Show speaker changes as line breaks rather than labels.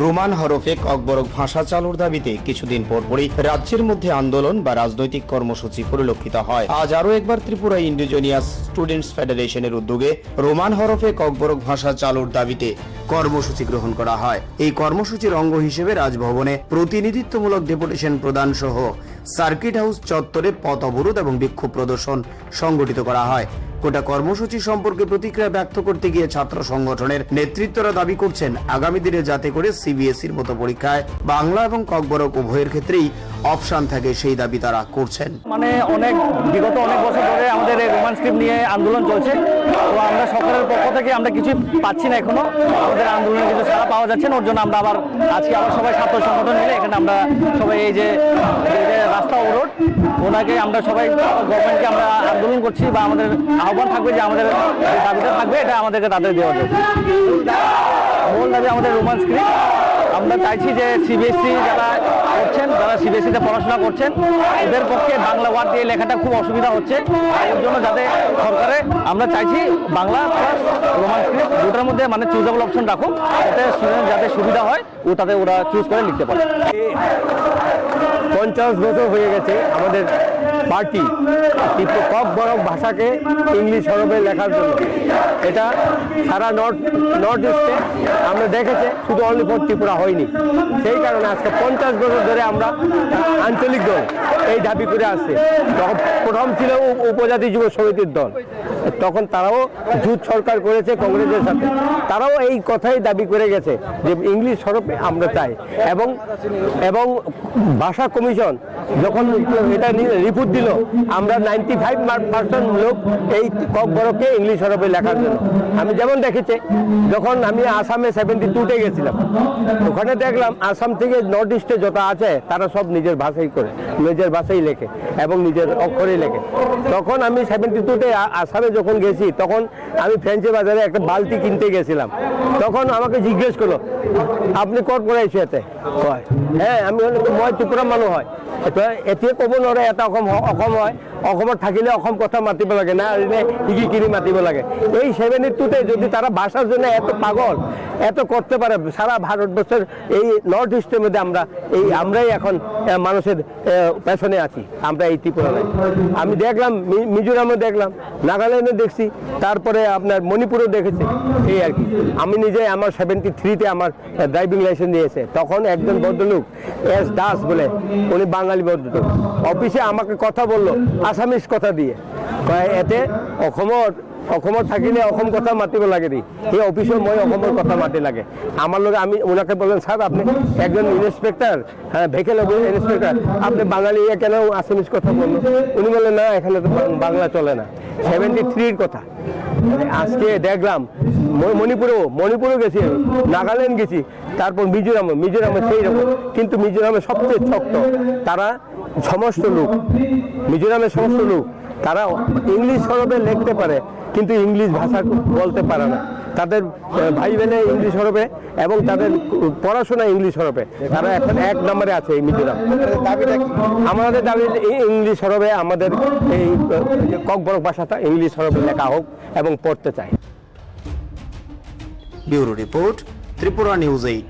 Roman হরফে ককবরক ভাষা চালুর দাবিতে কিছুদিন পরপরই রাজ্যের মধ্যে আন্দোলন বা রাজনৈতিক কর্মসূচি পরিলক্ষিত হয়। আজ আরও একবার ত্রিপুরা ইন্ডিজিনিয়াস স্টুডেন্টস ফেডারেশনের উদ্যোগে রোমান হরফে ককবরক ভাষা চালুর দাবিতে কর্মসূচি গ্রহণ করা হয়। এই কর্মসূচির অঙ্গ হিসেবে রাজভবনে প্রতিনিধিত্বমূলক ডেপুটেশন প্রদান সহ সার্কিট হাউস চত্বরে পথ অবরোধ এবং বিক্ষোভ প্রদর্শন সংগঠিত করা হয়। গোটা কর্মসূচি সম্পর্কে প্রতিক্রিয়া ব্যক্ত করতে গিয়ে ছাত্র সংগঠনের নেতৃত্বরা দাবি করছেন আগামী দিনে যাতে করে সিবিএসইর মতো পরীক্ষায় বাংলা এবং ককবরক উভয়ের ক্ষেত্রেই অপশন থাকে সেই দাবি তারা করছেন।
বিগত অনেক বছর ধরে আমাদের এই রোমান স্ক্রিপ্ট নিয়ে আন্দোলন চলছে। তো আমরা সরকারের পক্ষ থেকে আমরা কিছু পাচ্ছি না, এখনো আমাদের আন্দোলনে কিছু সাড়া পাওয়া যাচ্ছে না। ওর জন্য আমরা আজকে সবাই ছাত্র সংগঠন মিলে এখানে আমরা সবাই এই যে রাস্তা অবরোধ ওনাকে আমরা সবাই গভর্নমেন্টকে আমরা আন্দোলন করছি বা আমাদের আহ্বান থাকবে যে আমাদের দাবিটা থাকবে এটা আমাদেরকে তাদের দেওয়া যাবে। মূল দাবি আমাদের রোমান স্ক্রিপ্ট। আমরা চাইছি যে সিবিএসসি যারা সিবিএসসিতে পড়াশোনা করছেন এদের পক্ষে বাংলা ওয়ার্ড দিয়ে লেখাটা খুব অসুবিধা হচ্ছে। এর জন্য যাতে সরকারে আমরা চাইছি বাংলা প্লাস রোমান স্ক্রিপ্ট দুটার মধ্যে চুজেবল অপশন রাখুক, যাতে স্টুডেন্ট যাতে সুবিধা হয় তাতে ওরা চুজ করে লিখতে পারে।
50 বছর হয়ে গেছে আমাদের পার্টি ককবরক ভাষাকে ইংলিশ হরফে লেখার জন্য। এটা সারা নর্থ ইস্টে আমরা দেখেছি, শুধু অনলি ফর ত্রিপুরা হয়নি। সেই কারণে আজকে 50 বছর ধরে আমরা আঞ্চলিক দল এই দাবি করে আসছে। তখন প্রথম ছিল উপজাতি যুব সমিতির দল, তখন তারাও জোট সরকার করেছে কংগ্রেসের সাথে, তারাও এই কথাই দাবি করে গেছে যে ইংলিশ হরফে আমরা চাই। এবং ভাষা কমিশন যখন এটা রিপোর্ট দিল, আমরা 95% লোক এই ককবরককে ইংলিশ হরফে লেখার জন্য। আমি যেমন দেখেছি, যখন আমি আসামে 72-তে গেছিলাম, ওখানে দেখলাম আসাম থেকে নর্থ ইস্টে যত আছে তারা সব নিজের ভাষাই করে, নিজের ভাষাই লেখে এবং নিজের অক্ষরে লেখে। তখন আমি 72-তে আসামে যখন গেছি, তখন আমি ফ্রেঞ্চে বাজারে একটা বালতি কিনতে গেছিলাম। তখন আমাকে জিজ্ঞেস করলো, আপনি কত পড়াইছে এতে? কয় হ্যাঁ, আমি মই ত্ৰিপুৰা মানুহ হয়। এতিয়া ক'ব নোৱাৰে এটা অসম হয়, অসমত থাকিলে অসম কথা মাতিব লাগে না, শিকি কিনি মাতিব লাগে। এই 72-তে যদি তারা ভাষার জন্য এত পাগল, এত করতে পারে, সারা ভারতবর্ষের এই নর্থ ইস্টের মধ্যে আমরাই এখন মানুষের পেছনে আছি, আমরা এই ত্রিপুরায়। আমি দেখলাম মিজোরামে দেখলাম, নাগাল্যান্ডে দেখছি, তারপরে আপনার মণিপুরেও দেখেছি। এই আর কি। আমি নিজে আমার 73-তে আমার ড্রাইভিং লাইসেন্স দিয়েছে। তখন একজন ভদ্রলোক এস দাস বলে, উনি বাঙালি ভদ্রলোক, অফিসে আমাকে কথা বললো আসামিজ কথা দিয়ে, এতে অসমত থাকিলে অসম কথা মাতিব লাগে নি। সেই অফিসত মই অসমৰ কথা মাতি লাগে। আমার লগে আমি ওনাকে বললেন, স্যার আপনি একজন ইন্সপেক্টর, হ্যাঁ ভেহিকেল ইন্সপেক্টর, আপনি বাঙালি কেন আসামিজ কথা বললো? উনি বললেন না, এখানে তো বাংলা চলে না। 73-র কথা। আজকে দেখলাম মণিপুরেও গেছি, নাগাল্যান্ড গেছি, তারপর মিজোরামে সেই রকম। কিন্তু মিজোরামে সবচেয়ে শক্ত, তারা মিজোরামের সমস্ত লোক তারা ইংলিশ হরফে লিখতে পারে, কিন্তু ইংলিশ ভাষা বলতে পারে না। তাদের ভাই বোনে ইংলিশ হরফে এবং তাদের পড়াশোনা ইংলিশ হরফে, তারা এখন 1 নম্বরে আছে এই মিজোরাম। আমাদের দাবি ইংলিশ হরফে আমাদের এই ককবরক ভাষাটা ইংলিশ হরফে লেখা হোক এবং পড়তে চাই।
Bureau report, Tripura news 8।